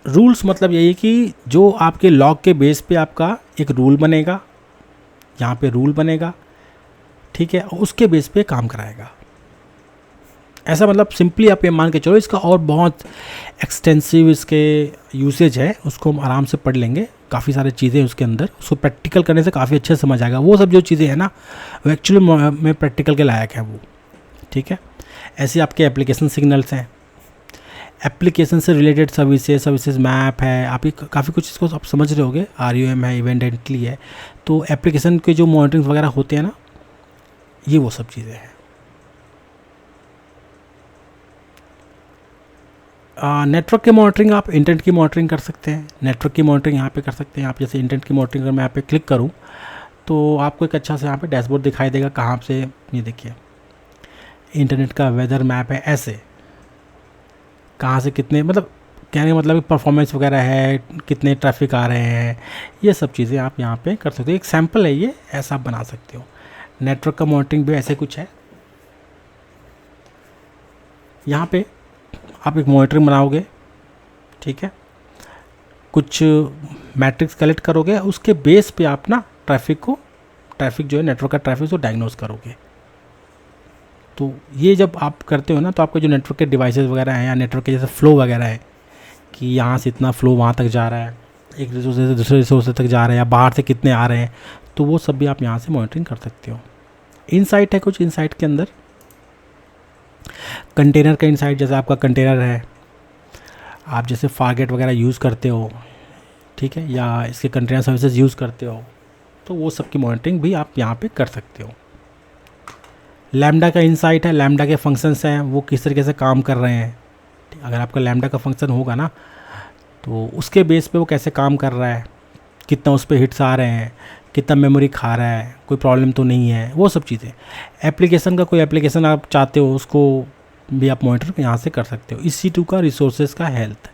रूल्स मतलब यही कि जो आपके लॉग के बेस पे आपका एक रूल बनेगा, यहाँ पे रूल बनेगा, ठीक है, और उसके बेस पे काम कराएगा। ऐसा मतलब सिंपली आप ये मान के चलो। इसका और बहुत एक्सटेंसिव इसके यूसेज है, उसको हम आराम से पढ़ लेंगे, काफ़ी सारी चीज़ें उसके अंदर, उसको प्रैक्टिकल करने से काफ़ी अच्छे समझ आएगा। वो सब जो चीज़ें हैं ना वो एक्चुअली में प्रैक्टिकल के लायक है वो, ठीक है। ऐसे आपके एप्लीकेशन सिग्नल्स हैं, एप्लीकेशन से रिलेटेड सर्विसेज मैप है, आप ये काफ़ी कुछ इसको आप समझ रहे होगे। RUM है, इवेंट एंट्री है, तो एप्लीकेशन के जो मॉनिटरिंग वगैरह होते हैं ना, ये वो सब चीज़ें हैं। नेटवर्क की मॉनिटरिंग आप इंटरनेट की मॉनिटरिंग कर सकते हैं, नेटवर्क की मॉनिटरिंग यहाँ पे कर सकते हैं आप। जैसे इंटरनेट की मॉनिटरिंग अगर मैं यहाँ पे क्लिक करूँ तो आपको एक अच्छा सा यहाँ पे डैशबोर्ड दिखाई देगा कहाँ से, ये देखिए इंटरनेट का वेदर मैप है, ऐसे कहाँ से कितने, मतलब कहने का मतलब परफॉर्मेंस वगैरह है, कितने ट्रैफिक आ रहे हैं, ये सब चीज़ें आप यहाँ पे कर सकते हो। एक सैम्पल है ये, ऐसा आप बना सकते हो। नेटवर्क का मॉनिटरिंग भी ऐसे कुछ है। यहाँ पे आप एक मॉनिटरिंग बनाओगे, ठीक है, कुछ मैट्रिक्स कलेक्ट करोगे, उसके बेस पे आप ना ट्रैफिक जो है नेटवर्क का ट्रैफिक को डायग्नोज करोगे। तो ये जब आप करते हो ना तो आपके जो नेटवर्क के डिवाइसेस वगैरह हैं या नेटवर्क के जैसे फ्लो वगैरह है कि यहाँ से इतना फ्लो वहाँ तक जा रहा है, एक रिसोर्स से दूसरे रिसोर्स तक जा रहा है, या बाहर से कितने आ रहे हैं, तो वो सब भी आप यहाँ से मॉनिटरिंग कर सकते हो। इनसाइट है कुछ, इनसाइट के अंदर कंटेनर का इनसाइट, जैसे आपका कंटेनर है, आप जैसे फारगेट वगैरह यूज़ करते हो, ठीक है, या इसके कंटेनर सर्विसेज यूज़ करते हो, तो वो सब की मॉनिटरिंग भी आप यहाँ पे कर सकते हो। लैम्डा का इनसाइट है, लैम्डा के फंक्शंस हैं वो किस तरीके से काम कर रहे हैं। अगर आपका लैम्डा का फंक्शन होगा ना तो उसके बेस पे वो कैसे काम कर रहा है, कितना उस पर हिट्स आ रहे हैं, कितना मेमोरी खा रहा है, कोई प्रॉब्लम तो नहीं है, वो सब चीज़ें। एप्लीकेशन का कोई एप्लीकेशन आप चाहते हो उसको भी आप मॉनिटर यहाँ से कर सकते हो। EC2 का रिसोर्सेज का हेल्थ,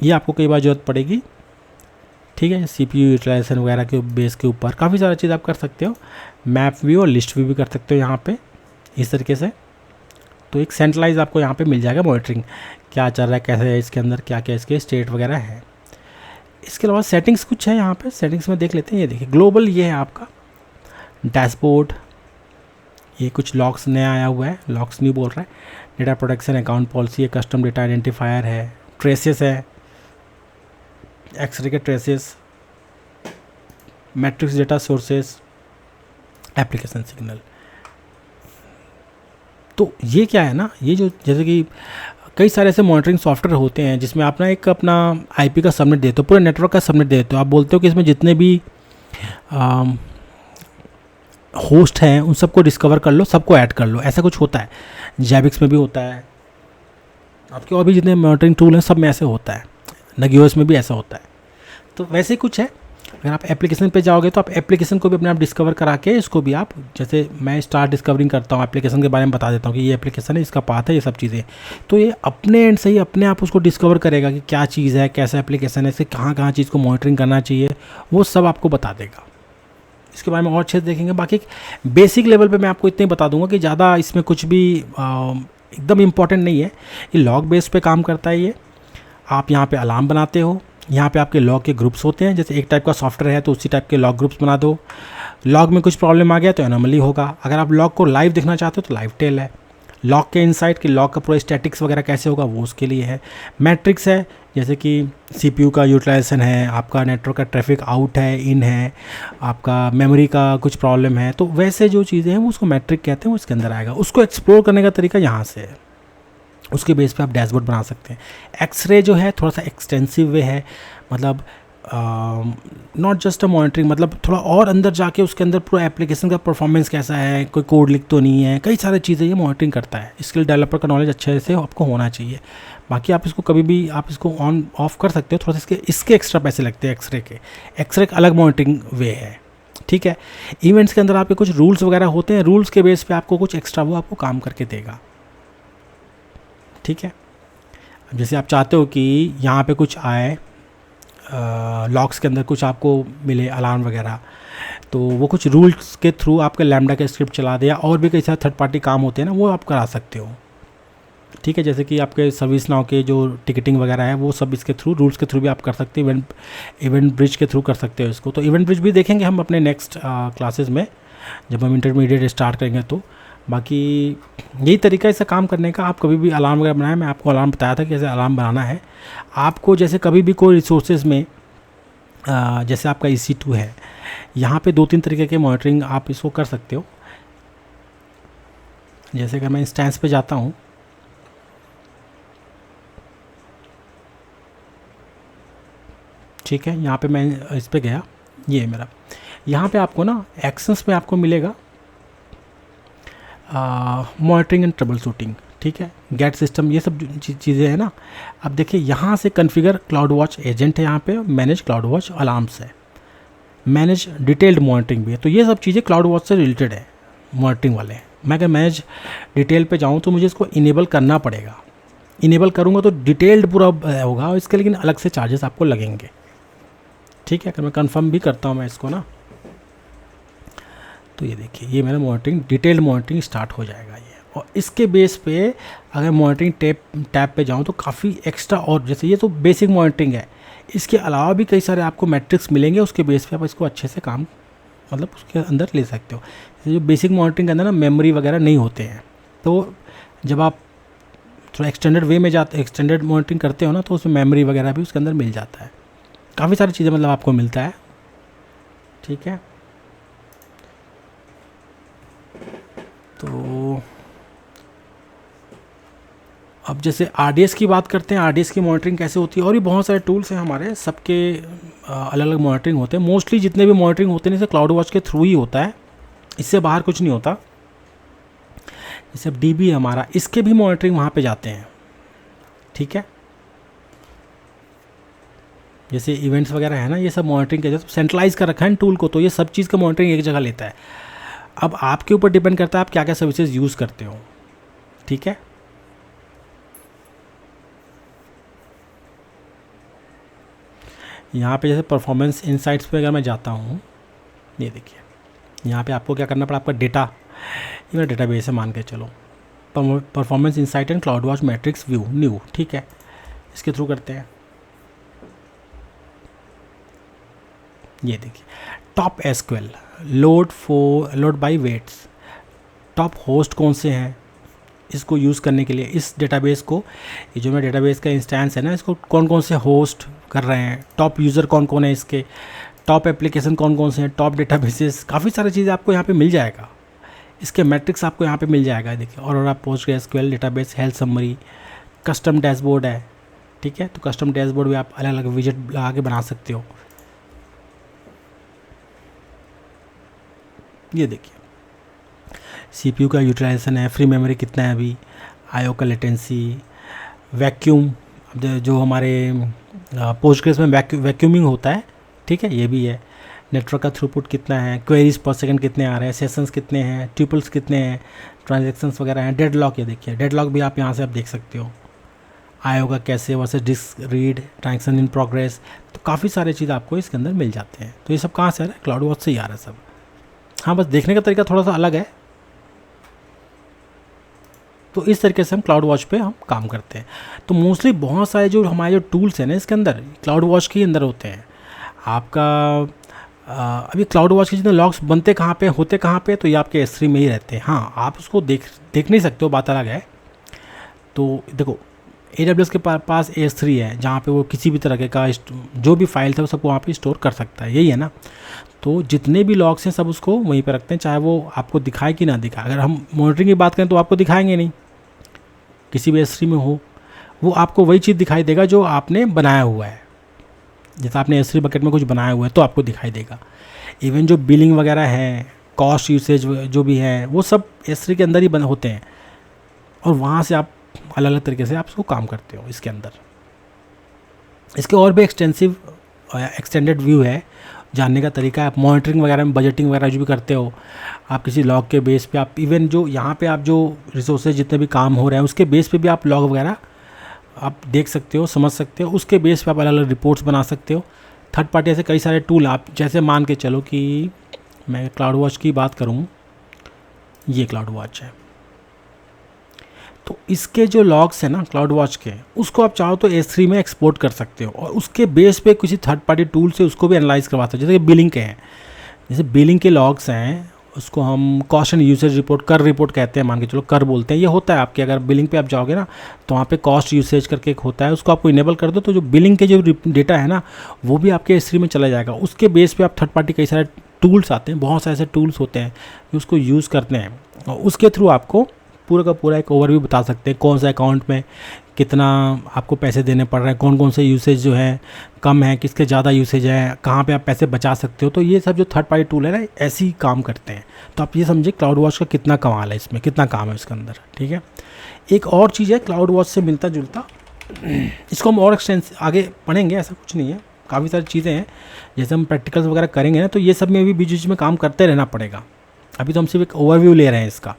ये आपको कई बार ज़रूरत पड़ेगी, ठीक है। CPU यूटिलाइजेशन वगैरह के बेस के ऊपर काफ़ी सारा चीज़ आप कर सकते हो। मैप व्यू और लिस्ट व्यू भी कर सकते हो यहाँ पे इस तरीके से। तो एक सेंट्रलाइज आपको यहाँ पे मिल जाएगा मॉनिटरिंग, क्या चल रहा है, कैसे है, इसके अंदर क्या क्या इसके स्टेट वगैरह है। इसके अलावा सेटिंग्स कुछ है यहाँ पे, सेटिंग्स में देख लेते हैं। ये देखिए ग्लोबल, ये है आपका डैशबोर्ड, ये कुछ लॉक्स नया आया हुआ है, लॉक्स न्यू बोल रहा है, डेटा प्रोटेक्शन, अकाउंट पॉलिसी है, कस्टम डेटा आइडेंटिफायर है, ट्रेसेस है, एक्सरे के traces, matrix data sources, application signal. तो ये क्या है ना, ये जो जैसे कि कई सारे ऐसे मॉनिटरिंग सॉफ्टवेयर होते हैं जिसमें आप ना एक अपना IP का सबनेट देते हो, पूरे नेटवर्क का सबनेट देते हो। आप बोलते हो कि इसमें जितने भी होस्ट हैं उन सबको डिस्कवर कर लो, सबको ऐड कर लो, ऐसा कुछ होता है। जैबिक्स में भी होता है, आपके और भी जितने मॉनिटरिंग टूल हैं सब में ऐसे होता है, नगियोस में भी ऐसा होता है। तो वैसे ही कुछ है। अगर आप एप्लीकेशन पे जाओगे तो आप एप्लीकेशन को भी अपने आप डिस्कवर करा के इसको भी आप, जैसे मैं स्टार्ट डिस्कवरिंग करता हूँ एप्लीकेशन के बारे में बता देता हूँ कि ये एप्लीकेशन है, इसका पाथ है, ये सब चीज़ें, तो ये अपने एंड से ही अपने आप उसको डिस्कवर करेगा कि क्या चीज़ है, कैसा एप्लीकेशन है, इससे कहाँ कहाँ चीज़ को मॉनिटरिंग करना चाहिए, वो सब आपको बता देगा। इसके बारे में और अच्छे से देखेंगे। बाकी बेसिक लेवल पे मैं आपको इतना ही बता दूंगा कि ज़्यादा इसमें कुछ भी एकदम इम्पॉर्टेंट नहीं है। ये लॉग बेस पे काम करता है। ये आप यहाँ पे अलार्म बनाते हो, यहाँ पे आपके लॉग के ग्रुप्स होते हैं, जैसे एक टाइप का सॉफ्टवेयर है तो उसी टाइप के लॉग ग्रुप्स बना दो। लॉग में कुछ प्रॉब्लम आ गया तो एनोमली होगा। अगर आप लॉग को लाइव देखना चाहते हो तो लाइव टेल है। लॉग के इनसाइट कि लॉग का पूरा स्टैटिक्स वगैरह कैसे होगा वो उसके लिए है। मैट्रिक्स है, जैसे कि CPU का यूटिलाइजेशन है, आपका नेटवर्क का ट्रैफिक आउट है, इन है, आपका मेमोरी का कुछ प्रॉब्लम है, तो वैसे जो चीज़ें हैं वो उसको मैट्रिक कहते हैं, वो इसके अंदर आएगा। उसको एक्सप्लोर करने का तरीका यहाँ से है, उसके बेस पे आप डैशबोर्ड बना सकते हैं। एक्सरे जो है थोड़ा सा एक्सटेंसिव वे है, मतलब नॉट जस्ट अ मॉनिटरिंग, मतलब थोड़ा और अंदर जाके उसके अंदर पूरा एप्लीकेशन का परफॉर्मेंस कैसा है, कोई कोड लिख तो नहीं है, कई सारी चीज़ें ये मॉनिटरिंग करता है। स्किल डेवलपर का नॉलेज अच्छे से आपको होना चाहिए। बाकी आप इसको कभी भी आप इसको ऑन ऑफ कर सकते हो। थोड़ा सा इसके एक्स्ट्रा पैसे लगते हैं एक्सरे के। एक्सरे का अलग मॉनिटरिंग वे है, ठीक है। इवेंट्स के अंदर आपके कुछ रूल्स वगैरह होते हैं, रूल्स के बेस पे आपको कुछ एक्स्ट्रा वो आपको काम करके देगा, ठीक है। जैसे आप चाहते हो कि यहाँ पे कुछ आए, लॉग्स के अंदर कुछ आपको मिले अलार्म वगैरह, तो वो कुछ रूल्स के थ्रू आपके लैम्डा के स्क्रिप्ट चला दे, या और भी कई सारे थर्ड पार्टी काम होते हैं ना, वो आप करा सकते हो, ठीक है। जैसे कि आपके सर्विस नाउ के जो टिकटिंग वगैरह है वो सब इसके थ्रू, रूल्स के थ्रू भी आप कर सकते हो। इवेंट ब्रिज के थ्रू कर सकते हो इसको। तो इवेंट ब्रिज भी देखेंगे हम अपने नेक्स्ट क्लासेस में, जब हम इंटरमीडिएट स्टार्ट करेंगे तो। बाकी यही तरीका है इसे काम करने का। आप कभी भी अलार्म वगैरह बनाए, मैं आपको अलार्म बताया था कि कैसे अलार्म बनाना है आपको। जैसे कभी भी कोई रिसोर्सेज में जैसे आपका EC2 है, यहाँ पे 2-3 तरीके के मॉनिटरिंग आप इसको कर सकते हो। जैसे कि मैं इंस्टेंस पे जाता हूँ, ठीक है, यहाँ पे मैं इस पे गया, ये मेरा, यहाँ पे आपको ना एक्शंस में आपको मिलेगा मॉनिटरिंग एंड ट्रबल शूटिंग। ठीक है, गेट सिस्टम, ये सब चीज़ें हैं ना। अब देखिए यहाँ से कॉन्फ़िगर क्लाउड वॉच एजेंट है, यहाँ पे मैनेज क्लाउड वॉच अलार्म्स है, मैनेज डिटेल्ड मॉनिटरिंग भी है। तो ये सब चीज़ें क्लाउड वॉच से रिलेटेड है, मॉनिटरिंग वाले। मैं अगर मैनेज डिटेल पे जाऊँ तो मुझे इसको इनेबल करना पड़ेगा, इनेबल करूँगा तो डिटेल्ड पूरा होगा, और इसके लेकिन अलग से चार्जेस आपको लगेंगे। ठीक है, अगर मैं कंफर्म भी करता हूँ मैं इसको ना, तो ये देखिए ये मेरा मॉनिटरिंग डिटेल्ड मॉनिटरिंग स्टार्ट हो जाएगा ये। और इसके बेस पे अगर मॉनिटरिंग टैब पे जाऊँ तो काफ़ी एक्स्ट्रा, और जैसे ये तो बेसिक मॉनिटरिंग है, इसके अलावा भी कई सारे आपको मैट्रिक्स मिलेंगे, उसके बेस पे आप इसको अच्छे से काम मतलब उसके अंदर ले सकते हो। जैसे जो बेसिक मॉनिटरिंग के अंदर ना मेमोरी वगैरह नहीं होते हैं, तो जब आप थोड़ा एक्सटेंडेड वे में जाते एक्सटेंडेड मॉनिटरिंग करते हो ना, तो उसमें मेमोरी वगैरह भी उसके अंदर मिल जाता है, काफ़ी सारी चीज़ें मतलब आपको मिलता है। ठीक है, तो अब जैसे RDS की बात करते हैं, RDS की मॉनिटरिंग कैसे होती है, और भी बहुत सारे टूल्स हैं हमारे, सबके अलग अलग मॉनिटरिंग होते हैं। मोस्टली जितने भी मॉनिटरिंग होते हैं जैसे क्लाउड वॉच के थ्रू ही होता है, इससे बाहर कुछ नहीं होता। जैसे अब DB है हमारा, इसके भी मॉनिटरिंग वहाँ पे जाते हैं। ठीक है, जैसे इवेंट्स वगैरह है ना, ये सब मॉनिटरिंग के सेंट्रलाइज कर रखा है टूल को, तो ये सब चीज़ का मॉनिटरिंग एक जगह लेता है। अब आपके ऊपर डिपेंड करता है आप क्या क्या सर्विसेज यूज़ करते हो। ठीक है, यहाँ पे जैसे परफॉर्मेंस इनसाइट्स पे अगर मैं जाता हूँ, ये देखिए यहाँ पे आपको क्या करना पड़ा, आपका डेटा, ये मेरा डेटाबेस है मान के चलो, performance insight and cloud watch metrics view new. ठीक है, इसके थ्रू करते हैं। ये देखिए top SQL load by waits, top host कौन से हैं इसको यूज़ करने के लिए, इस डेटाबेस को, ये जो मेरा डेटाबेस का इंस्टेंस है ना, इसको कौन कौन से होस्ट कर रहे हैं, टॉप यूज़र कौन कौन है इसके, टॉप एप्लीकेशन कौन कौन से हैं, टॉप डेटाबेसेस, काफ़ी सारी चीज़ें आपको यहाँ पे मिल जाएगा। इसके मैट्रिक्स आपको यहाँ पे मिल जाएगा। देखिए और आप PostgreSQL database health summary, custom dashboard है। ठीक है, तो कस्टम डैशबोर्ड भी आप अलग अलग विजेट लगा के बना सकते हो। ये देखिए CPU का यूटिलाइजेशन है, फ्री मेमोरी कितना है अभी, IO का लेटेंसी, वैक्यूम, जो हमारे पोस्टग्रेस में वैक्यूमिंग होता है। ठीक है, ये भी है। नेटवर्क का थ्रूपुट कितना है, क्वेरीज पर सेकंड कितने आ रहे हैं, सेशंस कितने हैं, ट्यूपल्स कितने हैं, ट्रांजैक्शंस वगैरह हैं, डेडलॉक, ये देखिए डेडलॉक भी आप यहाँ से आप देख सकते हो। IO का कैसे versus disk read, transaction in progress, तो काफ़ी सारे चीज़ आपको इसके अंदर मिल जाते हैं। तो ये सब कहाँ से आ रहा है, क्लाउड वॉच से ही आ रहा है सब। हाँ, बस देखने का तरीका थोड़ा सा अलग है। तो इस तरीके से हम क्लाउड वॉच पे हम काम करते हैं। तो मोस्टली बहुत सारे जो हमारे जो टूल्स हैं ना इसके अंदर क्लाउड वॉच के अंदर होते हैं। आपका अभी क्लाउड वॉच के जितने लॉग्स बनते कहाँ पे होते कहाँ पे, तो ये आपके S3 में ही रहते हैं। हाँ, आप उसको देख नहीं सकते हो, बात अलग है। तो देखो AWS के पास S3 है जहाँ पे वो किसी भी तरह का जो भी फाइल था वो सबको वहाँ पे स्टोर कर सकता है, यही है ना। तो जितने भी लॉग्स हैं सब उसको वहीं पे रखते हैं, चाहे वो आपको दिखाए कि ना दिखाए। अगर हम मॉनिटरिंग की बात करें तो आपको दिखाएंगे नहीं, किसी भी S3 में हो, वो आपको वही चीज़ दिखाई देगा जो आपने बनाया हुआ है। जैसे आपने S3 बकेट में कुछ बनाया हुआ है तो आपको दिखाई देगा। इवन जो बिलिंग वगैरह है, कॉस्ट यूसेज जो भी है, वो सब S3 के अंदर ही होते हैं, और वहाँ से आप अलग अलग तरीके से आप उसको काम करते हो इसके अंदर। इसके और भी एक्सटेंडेड व्यू है, जानने का तरीका है। आप मॉनिटरिंग वगैरह में बजटिंग वगैरह जो भी करते हो, आप किसी लॉग के बेस पे आप इवन जो यहाँ पे आप जो रिसोर्सेज जितने भी काम हो रहे हैं उसके बेस पे भी आप लॉग वगैरह आप देख सकते हो, समझ सकते हो। उसके बेस पे आप अलग अलग रिपोर्ट्स बना सकते हो। थर्ड पार्टी ऐसे कई सारे टूल, आप जैसे मान के चलो कि मैं क्लाउड वॉच की बात करूँ, ये क्लाउड वॉच है, तो इसके जो लॉग्स हैं ना क्लाउड वॉच के, उसको आप चाहो तो S3 में एक्सपोर्ट कर सकते हो, और उसके बेस पे किसी थर्ड पार्टी टूल से उसको भी एनालाइज करवा सकते हो। जैसे बिलिंग के हैं, जैसे बिलिंग के लॉग्स हैं, उसको हम कॉस्ट एंड यूसेज रिपोर्ट, कर रिपोर्ट कहते हैं, मान के चलो कर बोलते हैं। ये होता है आपके, अगर बिलिंग पे आप जाओगे ना तो वहाँ पे कॉस्ट यूसेज करके एक होता है, उसको आपको इनेबल कर दो तो जो बिलिंग के जो डेटा है ना वो भी आपके S3 में चला जाएगा। उसके बेस पे आप थर्ड पार्टी कई सारे टूल्स आते हैं, बहुत सारे ऐसे टूल्स होते हैं जो उसको यूज़ करते हैं, और उसके थ्रू आपको पूरा का पूरा एक ओवरव्यू बता सकते हैं, कौन सा अकाउंट में कितना आपको पैसे देने पड़ रहे हैं, कौन कौन से यूसेज जो है कम है, किसके ज़्यादा यूसेज है, कहाँ पे आप पैसे बचा सकते हो। तो ये सब जो थर्ड पार्टी टूल है ना, ऐसे ही काम करते हैं। तो आप ये समझिए क्लाउड वॉच का कितना कमाल है, इसमें कितना काम है इसके अंदर, ठीक है। एक और चीज़ है क्लाउड वॉच से मिलता जुलता, इसको हम और एक्सटेंस आगे पढ़ेंगे, ऐसा कुछ नहीं है, काफ़ी सारी चीज़ें हैं। जैसे हम प्रैक्टिकल्स वगैरह करेंगे ना, तो ये सब में भी बीच बीच में काम करते रहना पड़ेगा। अभी तो हम सिर्फ एक ओवरव्यू ले रहे हैं इसका।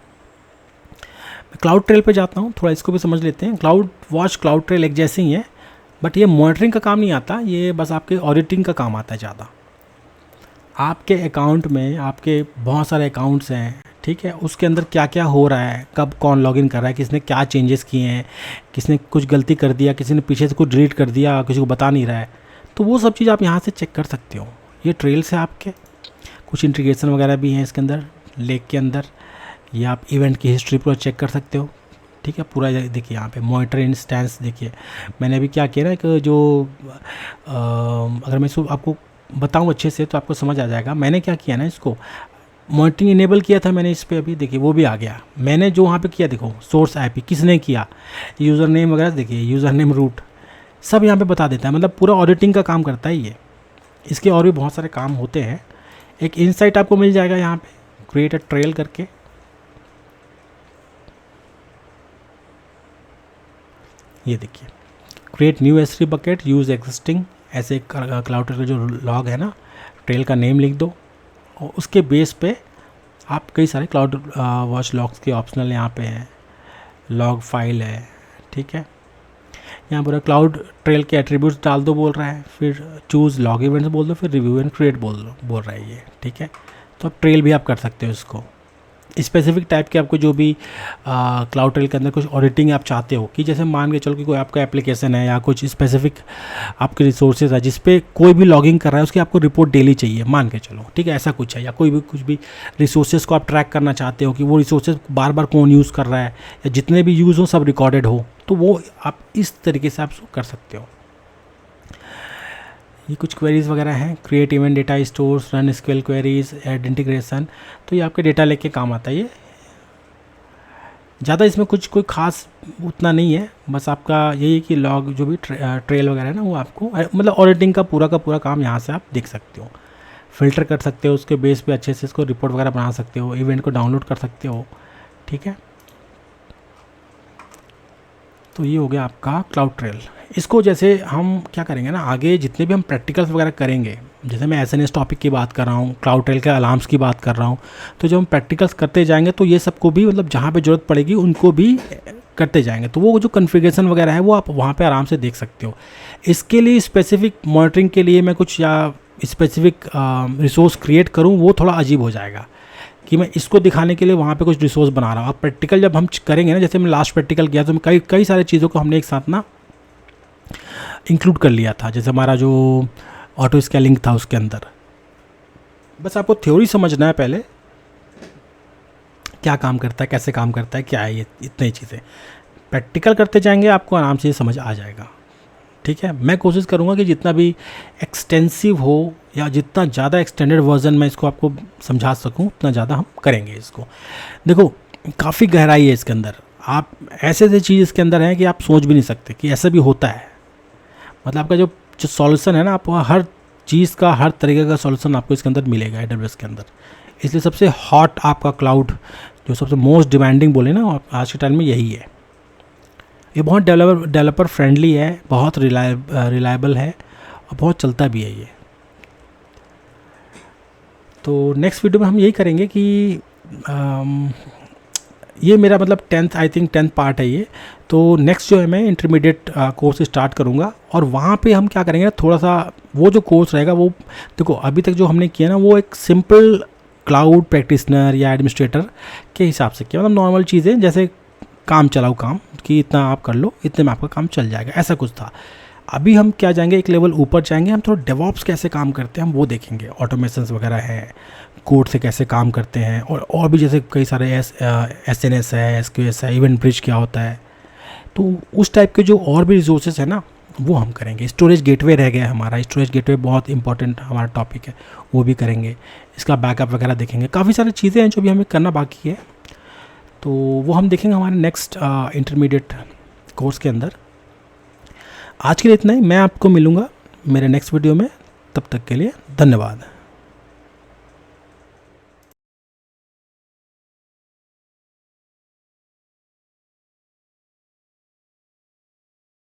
क्लाउड ट्रेल पे जाता हूँ, थोड़ा इसको भी समझ लेते हैं। क्लाउड वॉच क्लाउड ट्रेल एक जैसे ही है, बट ये मॉनिटरिंग का काम नहीं आता, ये बस आपके ऑडिटिंग का काम आता है ज़्यादा। आपके अकाउंट में आपके बहुत सारे अकाउंट्स हैं, ठीक है, उसके अंदर क्या क्या हो रहा है, कब कौन लॉगिन कर रहा है, किसने क्या चेंजेस किए हैं, किसने कुछ गलती कर दिया, किसी ने पीछे से कुछ डिलीट कर दिया, किसी को बता नहीं रहा है, तो वो सब चीज़ आप यहाँ से चेक कर सकते हो। ये ट्रेल्स है आपके, कुछ इंटीग्रेशन वगैरह भी हैं इसके अंदर, लेक के अंदर। ये आप इवेंट की हिस्ट्री पूरा चेक कर सकते हो, ठीक है। पूरा देखिए यहाँ पे मॉनिटर इंस्टेंस देखिए, मैंने अभी क्या किया ना, एक जो अगर मैं इसको आपको बताऊँ अच्छे से तो आपको समझ आ जाएगा। मैंने क्या किया ना, इसको मॉनिटरिंग इनेबल किया था मैंने इस पर, अभी देखिए वो भी आ गया। मैंने जो वहाँ पे किया देखो, सोर्स आईपी किसने किया, यूज़र नेम वगैरह देखिए, यूज़र नेम रूट सब यहाँ पे बता देता है, मतलब पूरा ऑडिटिंग का काम करता है ये। इसके और भी बहुत सारे काम होते हैं। एक इनसाइट आपको मिल जाएगा यहाँ पे, क्रिएट अ ट्रेल करके, ये देखिए, create new S3 bucket, use existing, ऐसे क्लाउड ट्रेल का जो लॉग है ना, ट्रेल का नेम लिख दो, और उसके बेस पे आप कई सारे क्लाउड वॉच लॉग्स के ऑप्शनल यहाँ पे हैं, लॉग फाइल है, ठीक है। यहाँ पर क्लाउड ट्रेल के एट्रीब्यूट्स डाल दो बोल रहा है, फिर चूज़ लॉग इवेंट्स बोल दो, फिर रिव्यू एंड क्रिएट बोल रहा है ये, ठीक है। तो अब ट्रेल भी आप कर सकते हो इसको, स्पेसिफिक टाइप के आपको जो भी क्लाउड ट्रेल के अंदर कुछ ऑडिटिंग आप चाहते हो, कि जैसे मान के चलो कि कोई आपका एप्लीकेशन है या कुछ स्पेसिफिक आपके रिसोर्सेज है जिस पे कोई भी लॉगिंग कर रहा है, उसकी आपको रिपोर्ट डेली चाहिए, मान के चलो, ठीक है, ऐसा कुछ है। या कोई भी कुछ भी रिसोर्सेज को आप ट्रैक करना चाहते हो कि वो रिसोर्सेज बार बार कौन यूज़ कर रहा है, या जितने भी यूज़ हो सब रिकॉर्डेड हो, तो वो आप इस तरीके से आप कर सकते हो। ये कुछ क्वेरीज़ वगैरह हैं, create event data stores, run SQL queries, add integration, तो ये आपके डेटा लेके काम आता है। ये ज़्यादा इसमें कुछ कोई खास उतना नहीं है, बस आपका यही है कि लॉग जो भी ट्रेल वगैरह है ना, वो आपको मतलब ऑडिटिंग का पूरा काम यहाँ से आप देख सकते हो, फ़िल्टर कर सकते हो, उसके बेस पे अच्छे से इसको रिपोर्ट वगैरह बना सकते हो, इवेंट को डाउनलोड कर सकते हो, ठीक है। तो ये हो गया आपका क्लाउड ट्रेल। इसको जैसे हम क्या करेंगे ना, आगे जितने भी हम प्रैक्टिकल्स वगैरह करेंगे, जैसे मैं SNS टॉपिक की बात कर रहा हूँ, क्लाउड ट्रेल के अलार्म्स की बात कर रहा हूँ, तो जब हम प्रैक्टिकल्स करते जाएंगे तो ये सबको भी मतलब जहाँ पे ज़रूरत पड़ेगी उनको भी करते जाएंगे, तो वो जो कॉन्फ़िगरेशन वगैरह है वो आप वहाँ पे आराम से देख सकते हो। इसके लिए स्पेसिफिक मॉनिटरिंग के लिए मैं कुछ या स्पेसिफिक रिसोर्स क्रिएट करूँ, वो थोड़ा अजीब हो जाएगा कि मैं इसको दिखाने के लिए वहाँ पे कुछ रिसोर्स बना रहा हूँ। अब प्रैक्टिकल जब हम करेंगे ना, जैसे मैं लास्ट प्रैक्टिकल किया तो कई सारी चीज़ों को हमने एक साथ ना इंक्लूड कर लिया था। जैसे हमारा जो ऑटो स्केलिंग था उसके अंदर, बस आपको थ्योरी समझना है पहले, क्या काम करता है, कैसे काम करता है, क्या है ये, इतनी चीज़ें प्रैक्टिकल करते जाएंगे आपको आराम से ये समझ आ जाएगा, ठीक है। मैं कोशिश करूँगा कि जितना भी एक्सटेंसिव हो या जितना ज़्यादा एक्सटेंडेड वर्जन में इसको आपको समझा सकूँ, उतना ज़्यादा हम करेंगे इसको। देखो काफ़ी गहराई है इसके अंदर, आप ऐसे ऐसे चीज़ इसके अंदर हैं कि आप सोच भी नहीं सकते कि ऐसा भी होता है। मतलब आपका जो सॉल्यूशन है ना, आपको हर चीज़ का, हर तरीके का सॉल्यूशन आपको इसके अंदर मिलेगा AWS के अंदर। इसलिए सबसे हॉट आपका क्लाउड, जो सबसे मोस्ट डिमांडिंग बोले ना आज के टाइम में, यही है। ये बहुत डेवलपर फ्रेंडली है, बहुत रिलायबल है और बहुत चलता भी है ये। तो नेक्स्ट वीडियो में हम यही करेंगे कि ये मेरा मतलब 10th पार्ट है ये। तो नेक्स्ट जो है मैं इंटरमीडिएट कोर्स स्टार्ट करूँगा, और वहाँ पे हम क्या करेंगे, थोड़ा सा वो जो कोर्स रहेगा वो, देखो अभी तक जो हमने किया ना वो एक सिंपल क्लाउड प्रैक्टिशनर या एडमिनिस्ट्रेटर के हिसाब से किया, मतलब नॉर्मल चीज़ें जैसे काम चलाओ काम, कि इतना आप कर लो, इतने में आपका काम चल जाएगा, ऐसा कुछ था। अभी हम क्या जाएंगे, एक लेवल ऊपर जाएंगे, हम थोड़ा डेवॉप्स कैसे काम करते हैं हम वो देखेंगे, ऑटोमेशंस वगैरह हैं, कोड से कैसे काम करते हैं, और भी जैसे कई सारे SNS है, SQS है, इवेंट ब्रिज क्या होता है, तो उस टाइप के जो और भी रिसोर्सेज है ना वो हम करेंगे। स्टोरेज गेटवे रह गया हमारा, स्टोरेज गेटवे बहुत इंपॉर्टेंट हमारा टॉपिक है, वो भी करेंगे। इसका बैकअप वगैरह देखेंगे, काफ़ी सारी चीज़ें हैं जो भी हमें करना बाकी है, तो वो हम देखेंगे हमारे नेक्स्ट इंटरमीडिएट कोर्स के अंदर। आज के लिए इतना ही, मैं आपको मिलूँगा मेरे नेक्स्ट वीडियो में, तब तक के लिए धन्यवाद।